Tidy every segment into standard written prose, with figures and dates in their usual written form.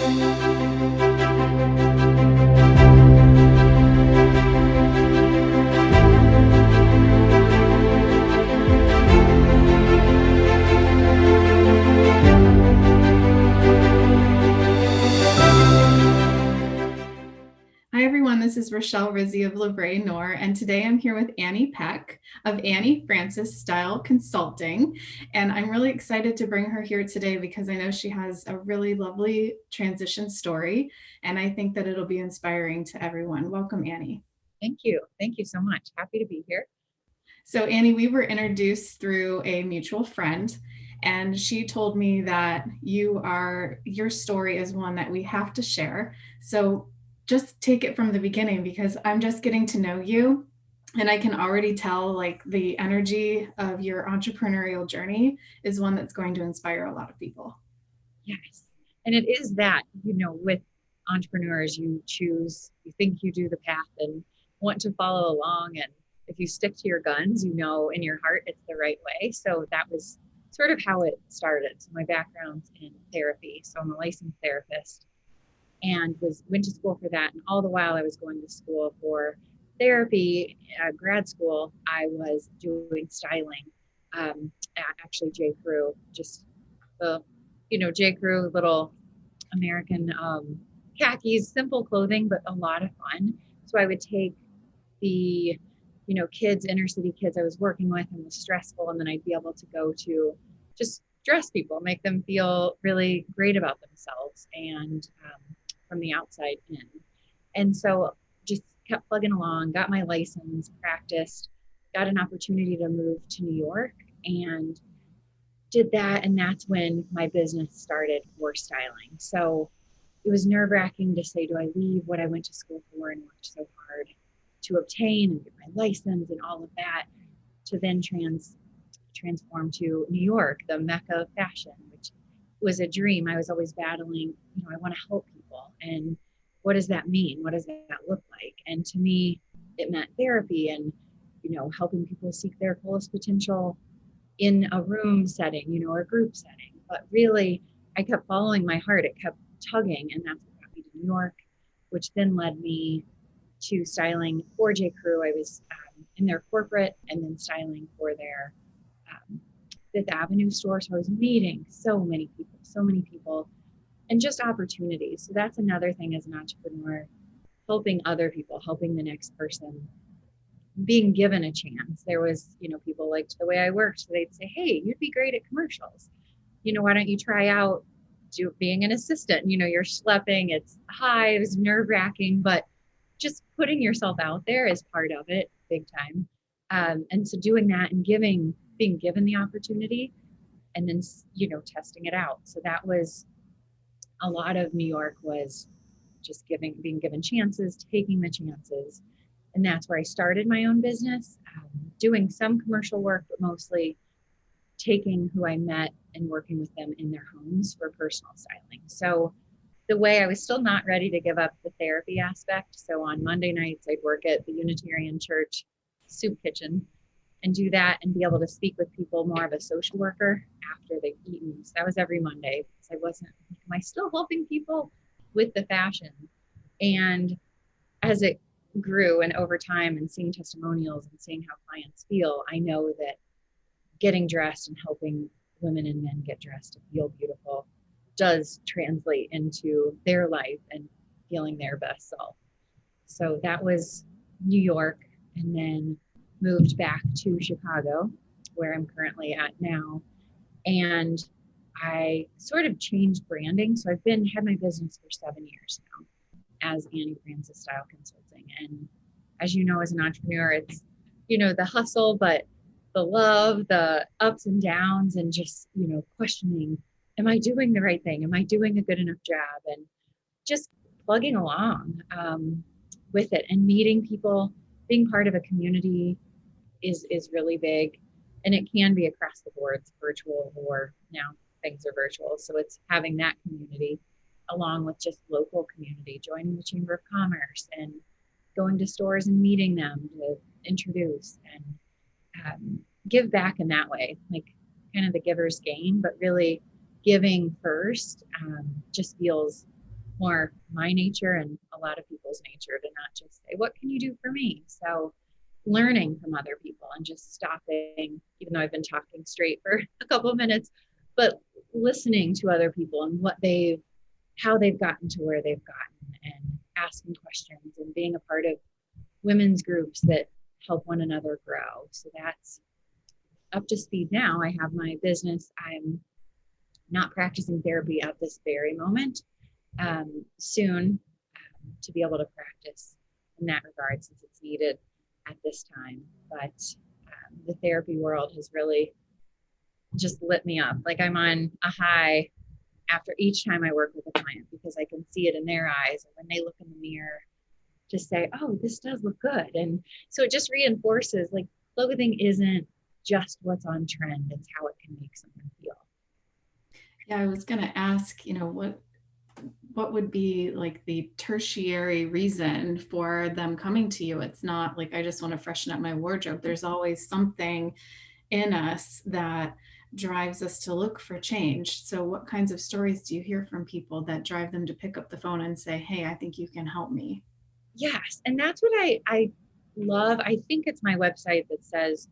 Hi, everyone. This is Rochelle Rizzi of Vrai, and today I'm here with Annie Peck of Annie Francis Style Consulting. And I'm really excited to bring her here today because I know she has a really lovely transition story, and I think that it'll be inspiring to everyone. Welcome, Annie. Thank you. Thank you so much. Happy to be here. So, Annie, we were introduced through a mutual friend, and she told me that your story is one that we have to share. So, just take it from the beginning because I'm just getting to know you, and I can already tell like the energy of your entrepreneurial journey is one that's going to inspire a lot of people. Yes. And it is that, with entrepreneurs, you think you do the path and want to follow along. And if you stick to your guns, in your heart it's the right way. So that was sort of how it started. So my background's in therapy. So I'm a licensed therapist and went to school for that. And all the while I was going to school for therapy, grad school, I was doing styling at actually J. Crew, just the, J. Crew, little American khakis, simple clothing, but a lot of fun. So I would take the, kids, inner city kids I was working with and was stressful. And then I'd be able to go to just dress people, make them feel really great about themselves and from the outside in. And so just kept plugging along, got my license, practiced, got an opportunity to move to New York and did that. And that's when my business started for styling. So it was nerve wracking to say, do I leave what I went to school for and worked so hard to obtain and get my license and all of that to then transform to New York, the mecca of fashion, which was a dream. I was always battling, I want to help people. And what does that mean? What does that look like? And to me, it meant therapy and, helping people seek their fullest potential in a room setting, or a group setting. But really, I kept following my heart. It kept tugging. And that's what got me to New York, which then led me to styling for J. Crew. I was in their corporate and then styling for their Fifth Avenue store. So I was meeting so many people, and just opportunities. So that's another thing as an entrepreneur, helping other people, helping the next person, being given a chance. There was, people liked the way I worked. So they'd say, hey, you'd be great at commercials. Why don't you try out being an assistant? You're schlepping. It's high. It was nerve wracking, but just putting yourself out there is part of it, big time. And so doing that and being given the opportunity and then, testing it out. So that was a lot of New York, was just being given chances, taking the chances. And that's where I started my own business, doing some commercial work, but mostly taking who I met and working with them in their homes for personal styling. So the way I was still not ready to give up the therapy aspect. So on Monday nights, I'd work at the Unitarian Church soup kitchen and do that and be able to speak with people, more of a social worker after they've eaten. So that was every Monday because I wasn't, am I still helping people with the fashion? And as it grew and over time and seeing testimonials and seeing how clients feel, I know that getting dressed and helping women and men get dressed to feel beautiful does translate into their life and feeling their best self. So that was New York, and then moved back to Chicago, where I'm currently at now. And I sort of changed branding. So I've had my business for 7 years now as Annie Francis Style Consulting. And as you know, as an entrepreneur, it's, the hustle, but the love, the ups and downs, and just, questioning, am I doing the right thing? Am I doing a good enough job? And just plugging along with it and meeting people, being part of a community is really big. And it can be across the board, it's virtual, or now things are virtual. So it's having that community along with just local community, joining the Chamber of Commerce and going to stores and meeting them to introduce and give back in that way, like kind of the giver's gain, but really giving first just feels more my nature and a lot of people's nature to not just say, what can you do for me? So learning from other people and just stopping, even though I've been talking straight for a couple of minutes, but listening to other people and how they've gotten to where they've gotten, and asking questions and being a part of women's groups that help one another grow. So that's up to speed now. I have my business. I'm not practicing therapy at this very moment. Soon to be able to practice in that regard, since it's needed at this time. But the therapy world has really just lit me up. Like I'm on a high after each time I work with a client, because I can see it in their eyes, or when they look in the mirror, to say, oh, this does look good. And so it just reinforces, like, clothing isn't just what's on trend, it's how it can make someone feel. Yeah, I was going to ask, what would be like the tertiary reason for them coming to you? It's not like I just want to freshen up my wardrobe. There's always something in us that drives us to look for change. So what kinds of stories do you hear from people that drive them to pick up the phone and say, hey, I think you can help me? Yes. And that's what I love. I think it's my website that says,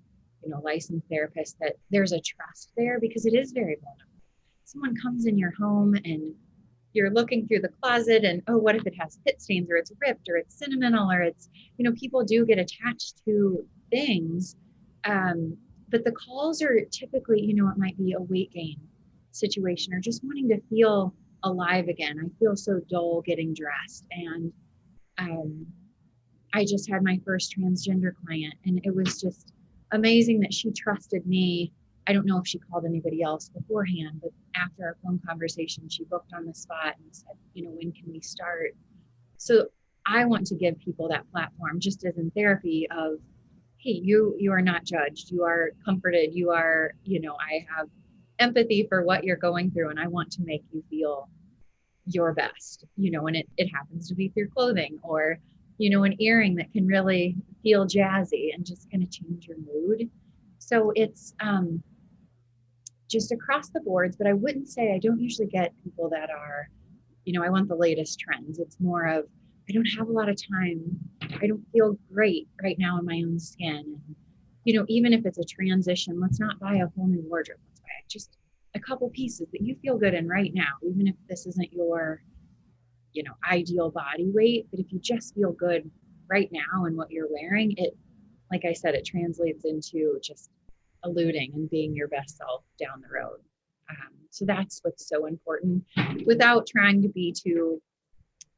licensed therapist, that there's a trust there, because it is very vulnerable. Someone comes in your home and you're looking through the closet, and oh, what if it has pit stains, or it's ripped, or it's sentimental, or it's, people do get attached to things. Um, but the calls are typically, it might be a weight gain situation, or just wanting to feel alive again. I feel so dull getting dressed. And um, I just had my first transgender client, and it was just amazing that she trusted me. I don't know if she called anybody else beforehand, but after our phone conversation, she booked on the spot and said, when can we start? So I want to give people that platform, just as in therapy, of, hey, you are not judged. You are comforted. You are, I have empathy for what you're going through, and I want to make you feel your best, and it happens to be through clothing, or, an earring that can really feel jazzy and just kind of change your mood. So it's just across the boards, but I wouldn't say, I don't usually get people that are, I want the latest trends. It's more of, I don't have a lot of time. I don't feel great right now in my own skin. And, even if it's a transition, let's not buy a whole new wardrobe. Let's buy just a couple pieces that you feel good in right now, even if this isn't your, ideal body weight. But if you just feel good right now in what you're wearing, it, like I said, it translates into just eluding and being your best self down the road. So that's what's so important, without trying to be too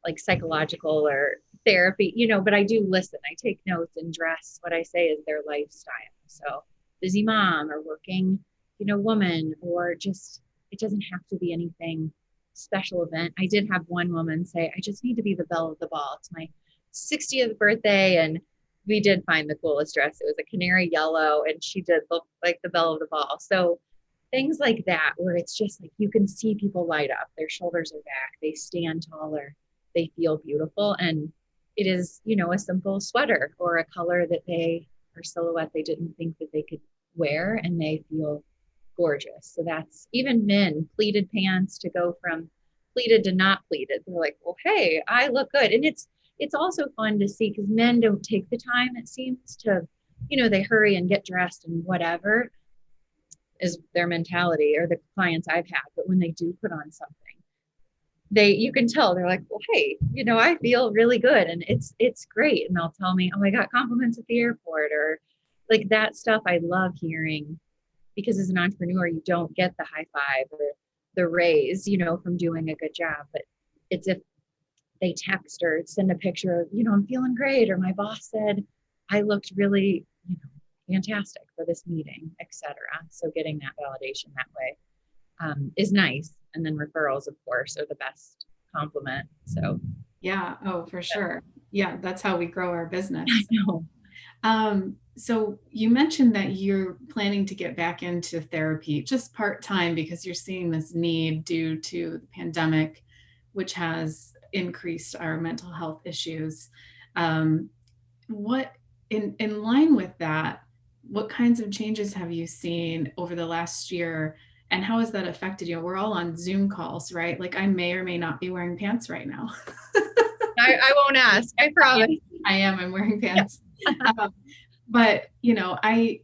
like psychological or therapy, but I do listen. I take notes and dress what I say is their lifestyle. So busy mom, or working, woman, or just, it doesn't have to be anything special event. I did have one woman say, I just need to be the belle of the ball. It's my 60th birthday, and we did find the coolest dress. It was a canary yellow, and she did look like the belle of the ball. So things like that, where it's just like, you can see people light up, their shoulders are back, they stand taller, they feel beautiful. And it is, a simple sweater or a color that they, or silhouette they didn't think that they could wear, and they feel gorgeous. So that's, even men, pleated pants, to go from pleated to not pleated. They're like, well, hey, I look good. And it's also fun to see, because men don't take the time, it seems, to, they hurry and get dressed and whatever is their mentality, or the clients I've had. But when they do put on something, you can tell they're like, well, hey, I feel really good, and it's great. And they'll tell me, oh, I got compliments at the airport, or like that stuff. I love hearing, because as an entrepreneur, you don't get the high five or the raise, from doing a good job. But it's if they text or send a picture of, I'm feeling great, or my boss said I looked really, fantastic for this meeting, etc. So getting that validation that way is nice. And then referrals, of course, are the best compliment. So Yeah. Oh, for sure. Yeah. That's how we grow our I business. know. So you mentioned that you're planning to get back into therapy just part-time because you're seeing this need due to the pandemic, which has increased our mental health issues. Um, what in line with that, what kinds of changes have you seen over the last year And how has that affected you? We're all on Zoom calls, right? Like I may or may not be wearing pants right now. I won't ask, I I am. promise. I am. I'm wearing Yeah. pants. Um, but I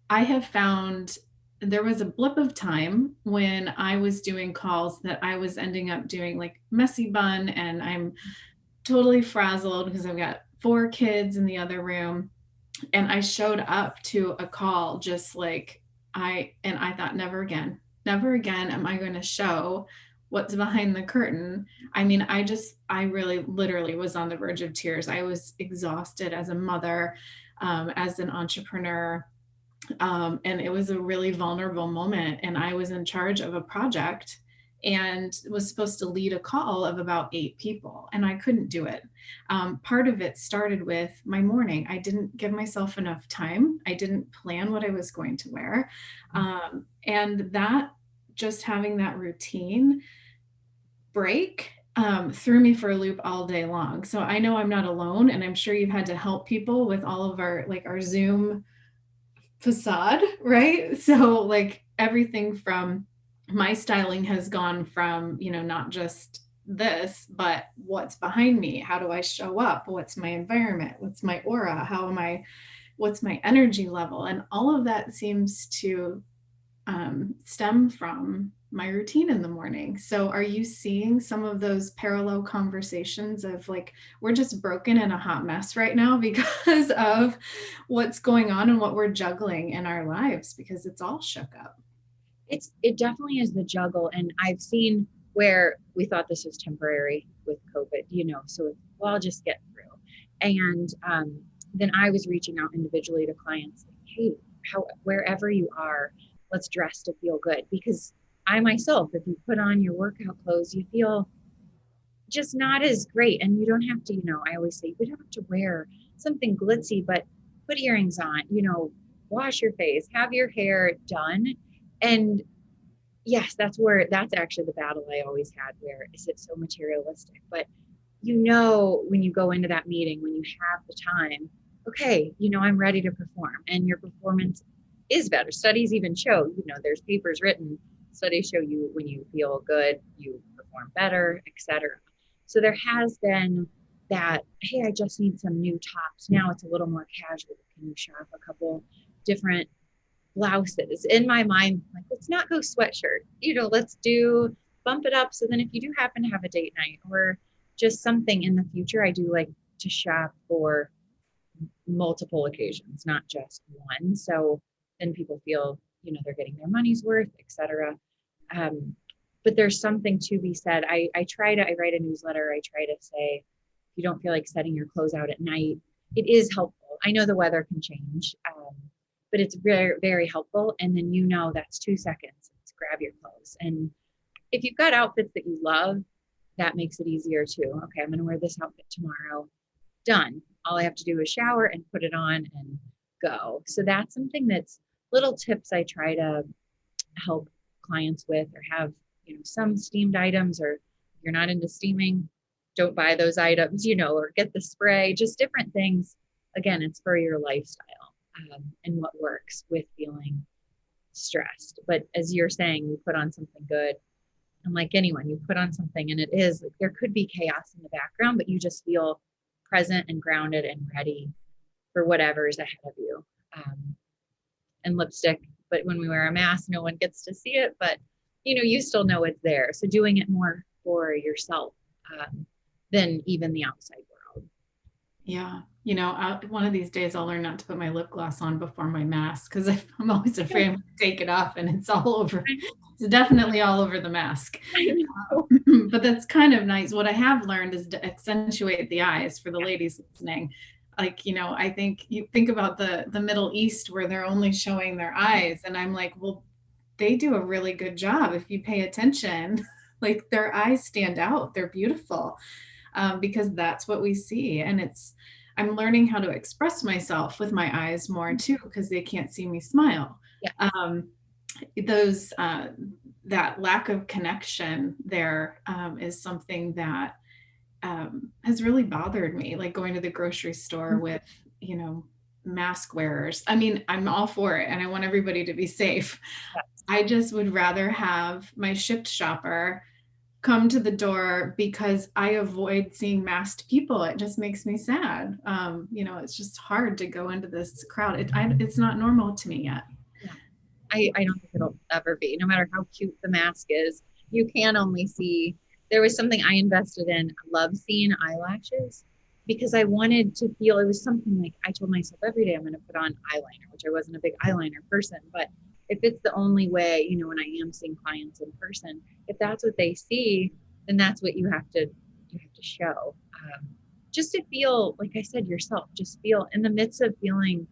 have found there was a blip of time when I was doing calls that I was ending up doing like messy bun, and I'm totally frazzled because I've got 4 kids in the other room, and I showed up to a call just like I thought, never again am I going to show what's behind the curtain. I mean, I really literally was on the verge of tears. I was exhausted as a mother, as an entrepreneur, and it was a really vulnerable moment. And I was in charge of a project and was supposed to lead a call of about 8 people, and I couldn't do it. Part of it started with my morning. I didn't give myself enough time. I didn't plan what I was going to wear. And that, just having that routine break, threw me for a loop all day long. So I know I'm not alone, and I'm sure you've had to help people with all of our like our Zoom facade, right? So like everything from my styling has gone from, not just this, but what's behind me? How do I show up? What's my environment? What's my aura? What's my energy level? And all of that seems to stem from my routine in the morning. So, are you seeing some of those parallel conversations of like, we're just broken in a hot mess right now because of what's going on and what we're juggling in our lives because it's all shook up? It definitely is the juggle. And I've seen where we thought this was temporary with COVID, so we'll just get through. And then I was reaching out individually to clients, like, hey, wherever you are, let's dress to feel good. Because I myself, if you put on your workout clothes, you feel just not as great. And you don't have to, I always say, you don't have to wear something glitzy, but put earrings on, wash your face, have your hair done. And yes, that's actually the battle I always had. Where is it so materialistic? But when you go into that meeting, when you have the time, okay, I'm ready to perform, and your performance is better. Studies even show, there's papers written, studies show you when you feel good, you perform better, etc. So there has been that, hey, I just need some new tops. Now it's a little more casual. Can you shop a couple different blouses? In my mind, like, let's not go sweatshirt, let's do bump it up. So then if you do happen to have a date night or just something in the future, I do like to shop for multiple occasions, not just one. So then people feel, they're getting their money's worth, etc. Um, but there's something to be said. I write a newsletter. I try to say, if you don't feel like setting your clothes out at night, it is helpful. I know the weather can change, but it's very, very helpful. And then, that's 2 seconds. Let's grab your clothes. And if you've got outfits that you love, that makes it easier too. Okay, I'm going to wear this outfit tomorrow. Done. All I have to do is shower and put it on and go. So that's something that's little tips I try to help clients with, or have, some steamed items, or if you're not into steaming, don't buy those items, or get the spray, just different things. Again, it's for your lifestyle, and what works with feeling stressed. But as you're saying, you put on something good. And like anyone, you put on something and it is like, there could be chaos in the background, but you just feel present and grounded and ready for whatever is ahead of you. And lipstick, but when we wear a mask, no one gets to see it, but you still know it's there. So doing it more for yourself, than even the outside world. Yeah. One of these days I'll learn not to put my lip gloss on before my mask because I'm always afraid I'm going to take it off and it's all over. It's definitely all over the mask. But that's kind of nice. What I have learned is to accentuate the eyes for the ladies listening. Like, I think you think about the Middle East where they're only showing their eyes. And I'm like, well, they do a really good job if you pay attention. Like their eyes stand out. They're beautiful, because that's what we see. And I'm learning how to express myself with my eyes more too, because they can't see me smile. Yeah. Those that lack of connection there, is something that has really bothered me, like going to the grocery store with, mask wearers. I mean, I'm all for it and I want everybody to be safe. Yes. I just would rather have my Shipt shopper come to the door because I avoid seeing masked people. It just makes me sad. It's just hard to go into this crowd. It's not normal to me yet. Yeah. I don't think it'll ever be, no matter how cute the mask is. You can only see, there was something I invested in. I love seeing eyelashes because I wanted to feel, it was something like I told myself every day I'm going to put on eyeliner, which I wasn't a big eyeliner person. But if it's the only way, when I am seeing clients in person, if that's what they see, then that's what you have to show. Just to feel, like I said, yourself, just feel in the midst of feeling,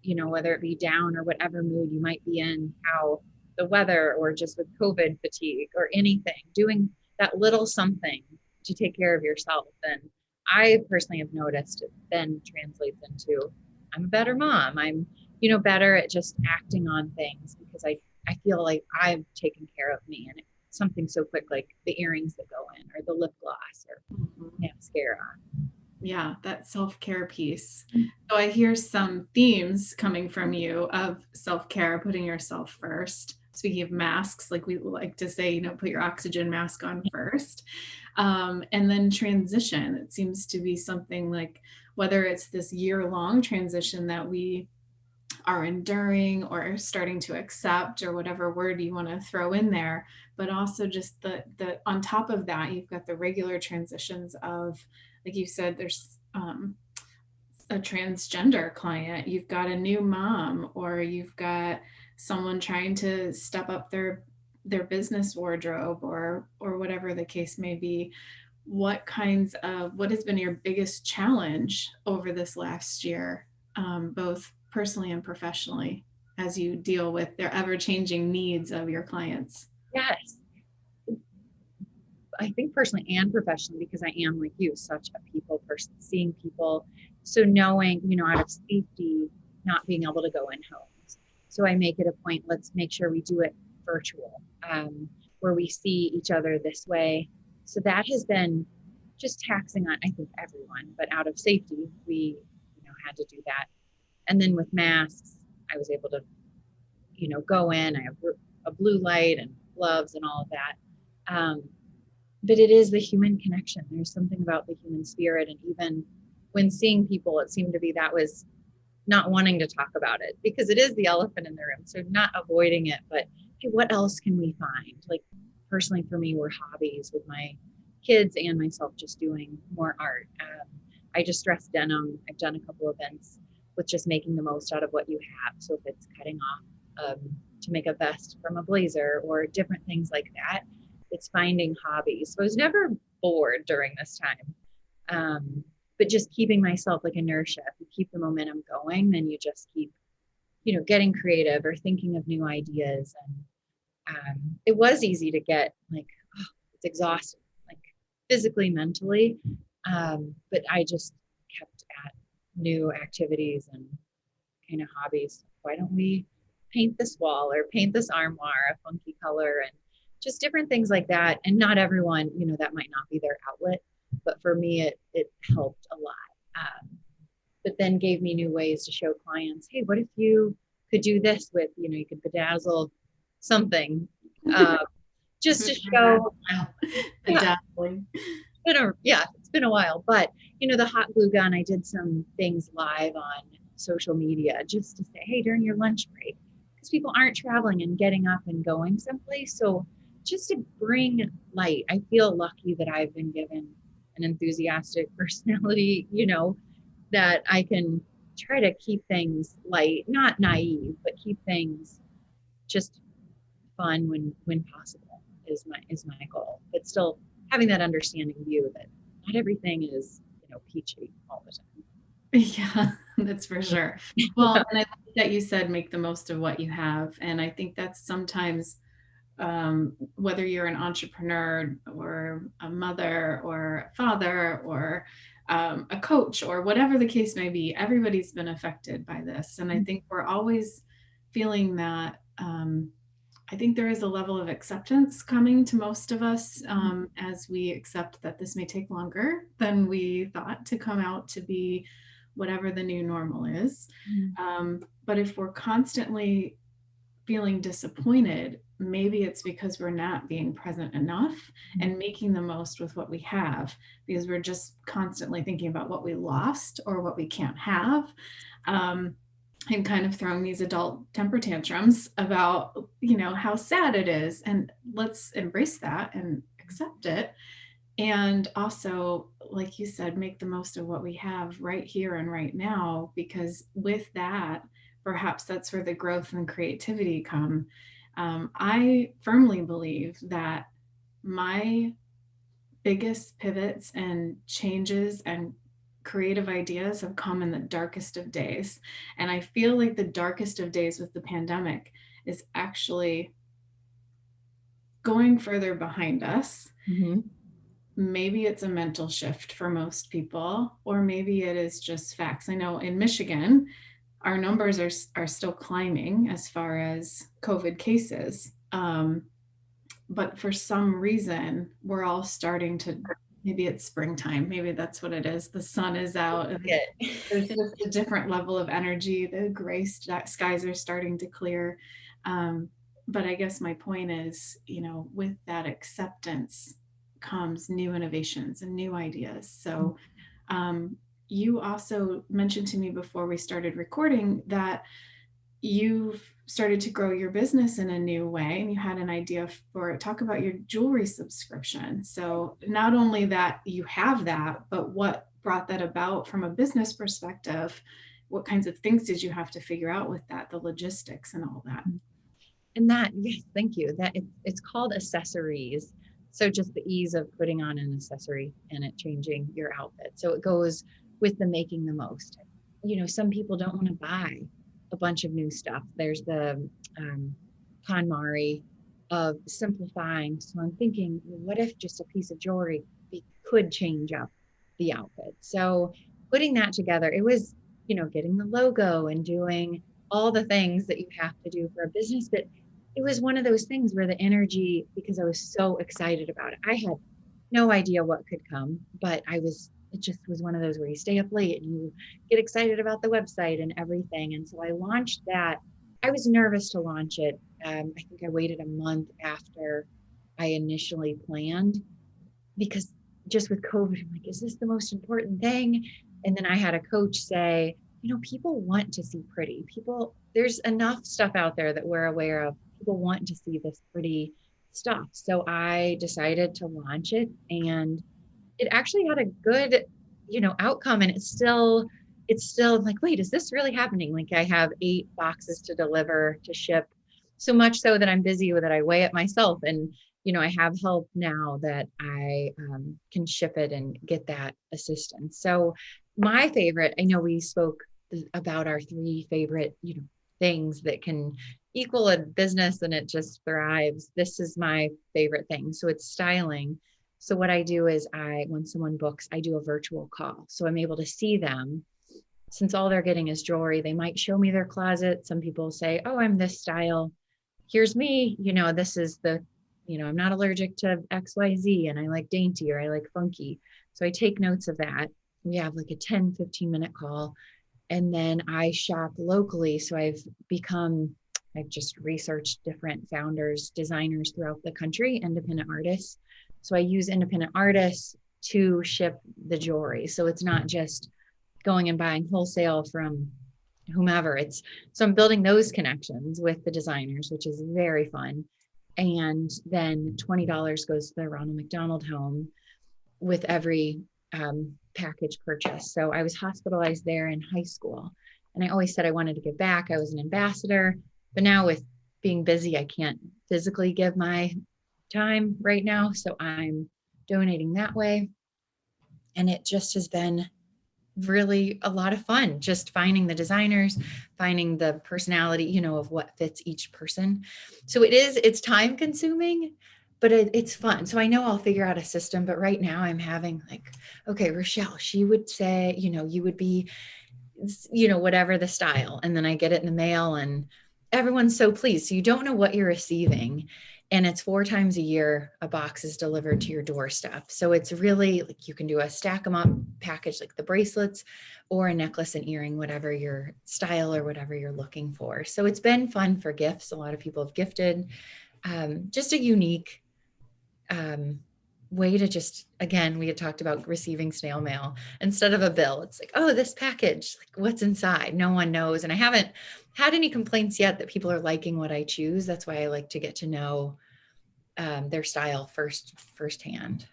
whether it be down or whatever mood you might be in, how the weather or just with COVID fatigue or anything, doing that little something to take care of yourself. And I personally have noticed it then translates into I'm a better mom. I'm, better at just acting on things because I feel like I've taken care of me, and it's something so quick like the earrings that go in or the lip gloss or Mhm. mascara. Yeah, that self-care piece. So I hear some themes coming from you of self-care, putting yourself first. Speaking of masks, like we like to say, put your oxygen mask on first. And then transition. It seems to be something like whether it's this year-long transition that we are enduring or starting to accept or whatever word you want to throw in there, but also just the on top of that you've got the regular transitions of, like you said, there's a transgender client, you've got a new mom, or you've got someone trying to step up their business wardrobe, or whatever the case may be. What has been your biggest challenge over this last year, both personally and professionally, as you deal with their ever-changing needs of your clients? Yes. I think personally and professionally, because I am like you, such a people person, seeing people. So knowing, out of safety, not being able to go in homes. So I make it a point, let's make sure we do it virtual, where we see each other this way. So that has been just taxing on, I think, everyone, but out of safety, we, had to do that. And then with masks, I was able to, go in, I have a blue light and gloves and all of that. But it is the human connection. There's something about the human spirit. And even when seeing people, it seemed to be that was not wanting to talk about it because it is the elephant in the room. So not avoiding it, but hey, what else can we find? Like personally for me, were hobbies with my kids and myself just doing more art. I just dress denim. I've done a couple events with just making the most out of what you have. So if it's cutting off to make a vest from a blazer or different things like that, it's finding hobbies. So I was never bored during this time. But just keeping myself like inertia. If you keep the momentum going, then you just keep, getting creative or thinking of new ideas. And it was easy to get like, oh, it's exhausting, like physically, mentally. But I just kept at new activities and kind of hobbies. Why don't we paint this wall or paint this armoire a funky color and just different things like that. And not everyone, that might not be their outlet, but for me, it helped a lot. But then gave me new ways to show clients, hey, what if you could do this with, you could bedazzle something, uh, just to show, yeah, Bedazzling. it's been a while, but the hot glue gun, I did some things live on social media just to say, hey, during your lunch break, because people aren't traveling and getting up and going someplace. So just to bring light, I feel lucky that I've been given an enthusiastic personality, that I can try to keep things light, not naive, but keep things just fun when possible is my goal. But still having that understanding view that not everything is peachy all the time. Yeah, that's for sure. Well, and I like that you said make the most of what you have. And I think that's sometimes, whether you're an entrepreneur or a mother or a father or a coach or whatever the case may be, everybody's been affected by this. And I think we're always feeling that. I think there is a level of acceptance coming to most of us, as we accept that this may take longer than we thought to come out to be whatever the new normal is. Mm. But if we're constantly feeling disappointed, maybe it's because we're not being present enough and making the most with what we have, because we're just constantly thinking about what we lost or what we can't have. Um, and kind of throwing these adult temper tantrums about, how sad it is. And let's embrace that and accept it. And also, like you said, make the most of what we have right here and right now, because with that, perhaps that's where the growth and creativity come. I firmly believe that my biggest pivots and changes and creative ideas have come in the darkest of days. And I feel like the darkest of days with the pandemic is actually going further behind us. Mm-hmm. Maybe it's a mental shift for most people, or maybe it is just facts. I know in Michigan, our numbers are still climbing as far as COVID cases. But for some reason, we're all starting to, maybe it's springtime, maybe that's what it is. The sun is out and there's just a different level of energy. The gray skies are starting to clear. But I guess my point is, with that acceptance comes new innovations and new ideas. So, you also mentioned to me before we started recording that you've started to grow your business in a new way and you had an idea for it. Talk about your jewelry subscription. So not only that you have that, but what brought that about from a business perspective? What kinds of things did you have to figure out with that, the logistics and all that? And that, yes, thank you. That it's called accessories. So just the ease of putting on an accessory and it changing your outfit. So it goes with the making the most. Some people don't want to buy a bunch of new stuff. There's the KonMari of simplifying. So I'm thinking, well, what if just a piece of jewelry could change up the outfit? So putting that together, it was, getting the logo and doing all the things that you have to do for a business. But it was one of those things where the energy, because I was so excited about it, I had no idea what could come, but it just was one of those where you stay up late and you get excited about the website and everything. And so I launched that. I was nervous to launch it. I think I waited a month after I initially planned, because just with COVID, I'm like, is this the most important thing? And then I had a coach say, people want to see pretty. There's enough stuff out there that we're aware of. People want to see this pretty stuff. So I decided to launch it, and it actually had a good, outcome. And it's still like, wait, is this really happening? Like I have 8 boxes to deliver, to ship, so much so that I'm busy with it. I weigh it myself. And, I have help now that I can ship it and get that assistance. So my favorite, I know we spoke about our 3 favorite, things that can equal a business and it just thrives. This is my favorite thing. So it's styling. So what I do is when someone books, I do a virtual call. So I'm able to see them. Since all they're getting is jewelry, they might show me their closet. Some people say, oh, I'm this style. Here's me. This is I'm not allergic to XYZ and I like dainty or I like funky. So I take notes of that. We have like a 10, 15-minute call. And then I shop locally. So I've just researched different founders, designers throughout the country, independent artists. So I use independent artists to ship the jewelry. So it's not just going and buying wholesale from whomever. So I'm building those connections with the designers, which is very fun. And then $20 goes to the Ronald McDonald Home with every package purchase. So I was hospitalized there in high school, and I always said I wanted to give back. I was an ambassador, but now with being busy, I can't physically give my time right now. So I'm donating that way. And it just has been really a lot of fun, just finding the designers, finding the personality, of what fits each person. So it's time consuming, but it's fun. So I know I'll figure out a system, but right now I'm having like, okay, Rochelle, she would say, you would be, whatever the style. And then I get it in the mail and everyone's so pleased. So you don't know what you're receiving. And it's 4 times a year a box is delivered to your doorstep. So it's really like you can do a stack them up package, like the bracelets or a necklace and earring, whatever your style or whatever you're looking for. So it's been fun for gifts. A lot of people have gifted. Just a unique um, way to just, again, we had talked about receiving snail mail instead of a bill. It's like, oh, this package, like what's inside? No one knows. And I haven't had any complaints yet that people are liking what I choose. That's why I like to get to know their style firsthand.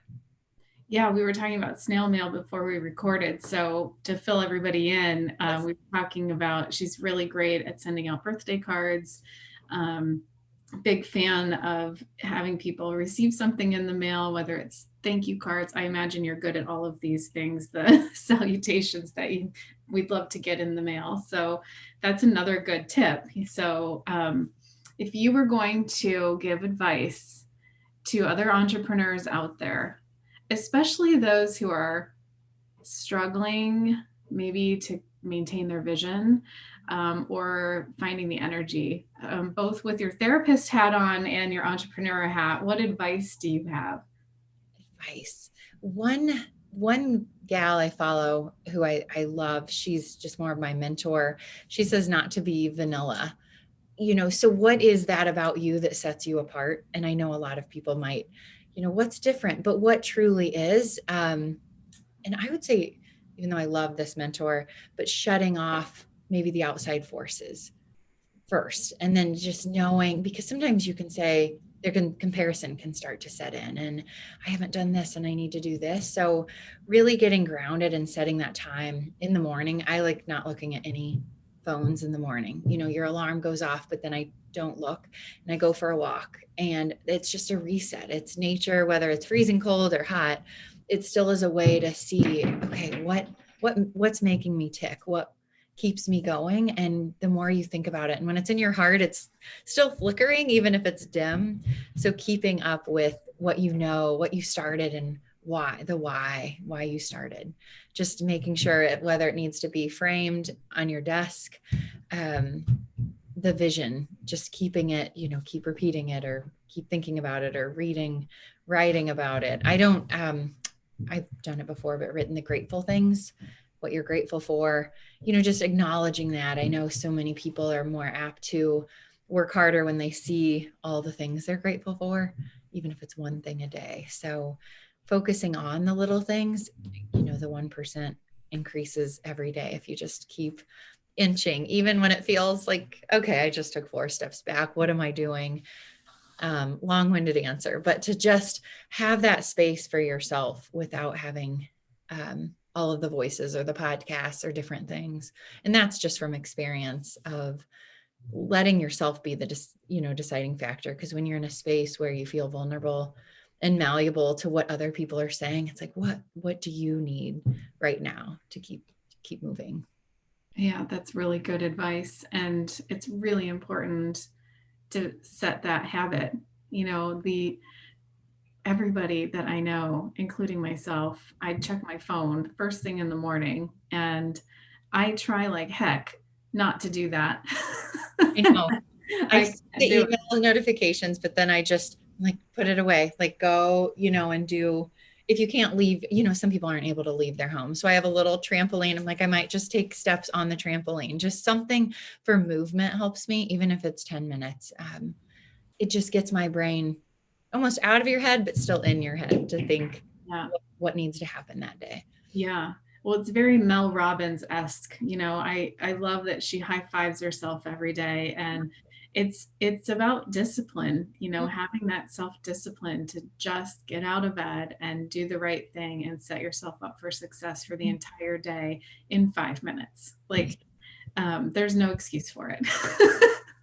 Yeah, we were talking about snail mail before we recorded. So to fill everybody in, Yes. we were talking about she's really great at sending out birthday cards. Um, Big fan of having people receive something in the mail, whether it's thank you cards. I imagine you're good at all of these things, the salutations that we'd love to get in the mail. So that's another good tip. So if you were going to give advice to other entrepreneurs out there, especially those who are struggling maybe to maintain their vision, or finding the energy, both with your therapist hat on and your entrepreneur hat, what advice do you have? Advice. One gal I follow who I love, she's just more of my mentor. She says not to be vanilla. So what is that about you that sets you apart? And I know a lot of people might, what's different, but what truly is, and I would say, even though I love this mentor, but shutting off maybe the outside forces first, and then just knowing, because sometimes you can say comparison can start to set in, and I haven't done this and I need to do this. So really getting grounded and setting that time in the morning. I like not looking at any phones in the morning. Your alarm goes off, but then I don't look, and I go for a walk, and it's just a reset. It's nature, whether it's freezing cold or hot. It still is a way to see, okay, what's making me tick, what keeps me going. And the more you think about it, and when it's in your heart, it's still flickering, even if it's dim. So keeping up with what what you started, and why you started, just making sure whether it needs to be framed on your desk, um, the vision, just keeping it, keep repeating it, or keep thinking about it, or writing about it. I don't I've done it before, but written the grateful things, what you're grateful for, just acknowledging that. I know so many people are more apt to work harder when they see all the things they're grateful for, even if it's one thing a day. So focusing on the little things, the 1% increases every day if you just keep inching, even when it feels like, okay, I just took 4 steps back. What am I doing? Long-winded answer, but to just have that space for yourself without having all of the voices or the podcasts or different things. And that's just from experience of letting yourself be the deciding factor. Because when you're in a space where you feel vulnerable and malleable to what other people are saying, it's like, what do you need right now to keep moving? Yeah, that's really good advice. And it's really important to set that habit. The everybody that I know, including myself, I check my phone first thing in the morning, and I try like heck not to do that. I know. I I see can't the do it. email notifications, but then I just like put it away, like go, and do, if you can't leave, some people aren't able to leave their home. So I have a little trampoline. I'm like, I might just take steps on the trampoline. Just something for movement helps me, even if it's 10 minutes. It just gets my brain almost out of your head, but still in your head to think Yeah. what needs to happen that day. Yeah. Well, it's very Mel Robbins esque. I love that she high fives herself every day, and it's about discipline. Having that self discipline to just get out of bed and do the right thing and set yourself up for success for the entire day in 5 minutes. Like, there's no excuse for it.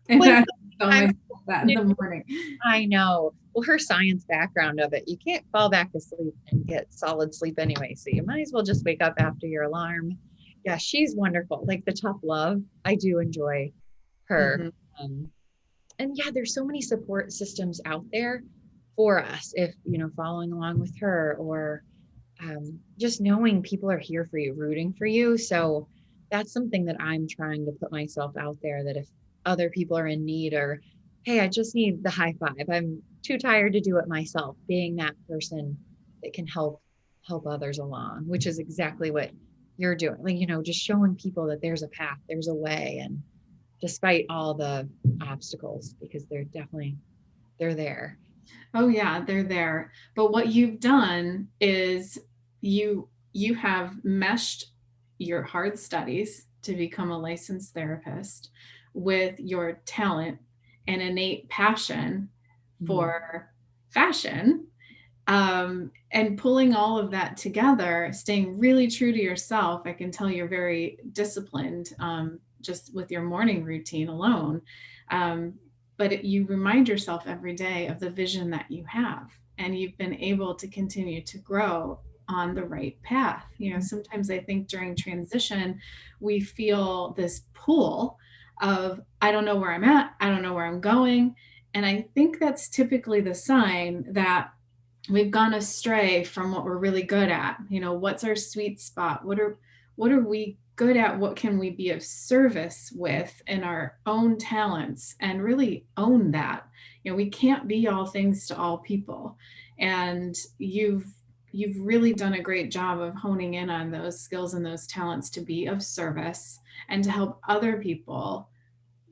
And Well, I tell I'm myself that in the morning. I know. Well, her science background of it, you can't fall back asleep and get solid sleep anyway. So you might as well just wake up after your alarm. Yeah, she's wonderful. Like the tough love, I do enjoy her. Hmm. Um, and yeah, there's so many support systems out there for us if, following along with her, or just knowing people are here for you, rooting for you. So that's something that I'm trying to put myself out there, that if other people are in need, or, hey, I just need the high five. too tired to do it myself, being that person that can help others along, which is exactly what you're doing. Like, just showing people that there's a path, there's a way, and despite all the obstacles, because they're there. Oh yeah, they're there. But what you've done is you have meshed your hard studies to become a licensed therapist with your talent and innate passion Mm. for fashion, and pulling all of that together, staying really true to yourself. I can tell you're very disciplined, just with your morning routine alone. Um, you remind yourself every day of the vision that you have, and you've been able to continue to grow on the right path. Sometimes I think during transition, we feel this pull of, I don't know where I'm at, I don't know where I'm going. And I think that's typically the sign that we've gone astray from what we're really good at. What's our sweet spot? What are we good at? What can we be of service with in our own talents, and really own that? We can't be all things to all people. And you've really done a great job of honing in on those skills and those talents to be of service and to help other people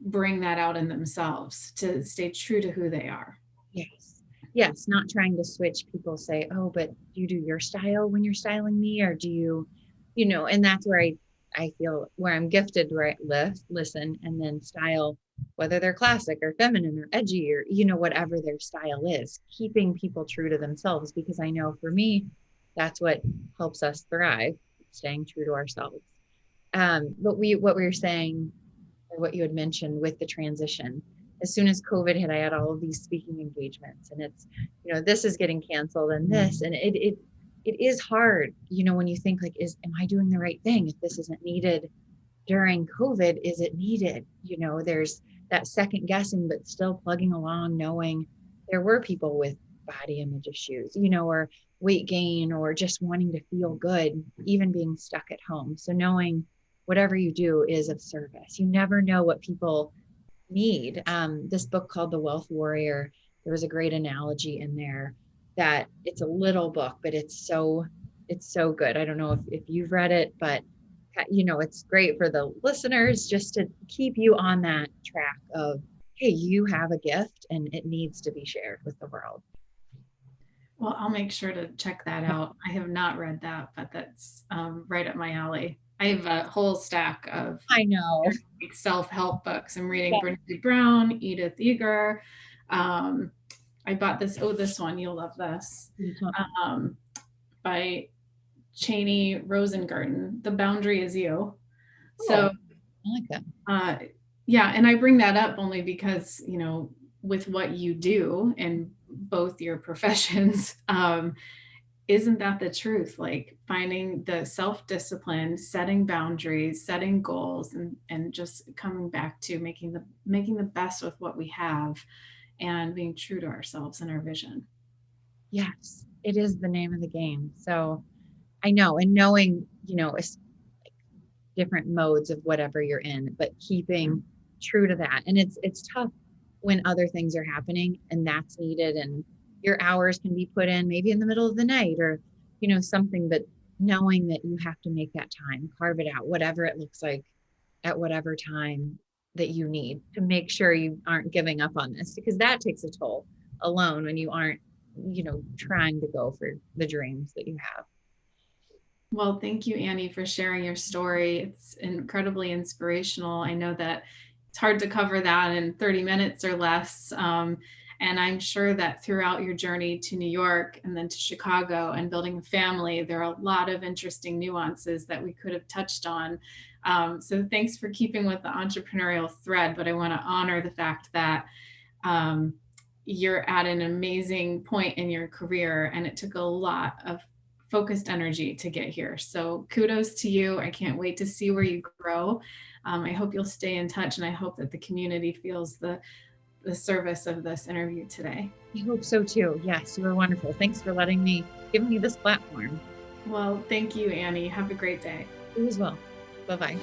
bring that out in themselves, to stay true to who they are. Yes. Yes. Not trying to switch. People say, oh, but do you do your style when you're styling me? Or do you, and that's where I feel where I'm gifted, where I listen and then style, whether they're classic or feminine or edgy or, whatever their style is, keeping people true to themselves. Because I know for me, that's what helps us thrive, staying true to ourselves. But what we were saying, or what you had mentioned with the transition, as soon as COVID hit, I had all of these speaking engagements, and it's, this is getting canceled and this, and it is hard, when you think like, am I doing the right thing? If this isn't needed during COVID, is it needed? There's that second guessing, but still plugging along, knowing there were people with body image issues, or weight gain, or just wanting to feel good, even being stuck at home. So knowing whatever you do is of service. You never know what people need. This book called The Wealth Warrior, there was a great analogy in there that it's a little book, but it's so good. I don't know if you've read it, but it's great for the listeners just to keep you on that track of, hey, you have a gift and it needs to be shared with the world. Well, I'll make sure to check that out. I have not read that, but that's right up my alley. I have a whole stack of I know. self-help books. I'm reading Yeah. Brene Brown, Edith Eger. I bought this one, you'll love this, um, by Cheney Rosengarten. The Boundary is You. So, I like that. Yeah, and I bring that up only because, with what you do in both your professions, isn't that the truth? Like finding the self-discipline, setting boundaries, setting goals, and just coming back to making the best with what we have, and being true to ourselves and our vision. Yes, it is the name of the game. So I know, and knowing, different modes of whatever you're in, but keeping true to that. And it's tough when other things are happening and that's needed, and your hours can be put in maybe in the middle of the night or, something, but knowing that you have to make that time, carve it out, whatever it looks like at whatever time that you need, to make sure you aren't giving up on this, because that takes a toll alone when you aren't, trying to go for the dreams that you have. Well, thank you, Annie, for sharing your story. It's incredibly inspirational. I know that it's hard to cover that in 30 minutes or less. And I'm sure that throughout your journey to New York and then to Chicago and building a family, there are a lot of interesting nuances that we could have touched on. So thanks for keeping with the entrepreneurial thread, but I want to honor the fact that you're at an amazing point in your career, and it took a lot of focused energy to get here. So kudos to you. I can't wait to see where you grow. I hope you'll stay in touch, and I hope that the community feels the service of this interview today. I hope so too. Yes, you were wonderful. Thanks for giving me this platform. Well, thank you, Annie. Have a great day. You as well. Bye-bye.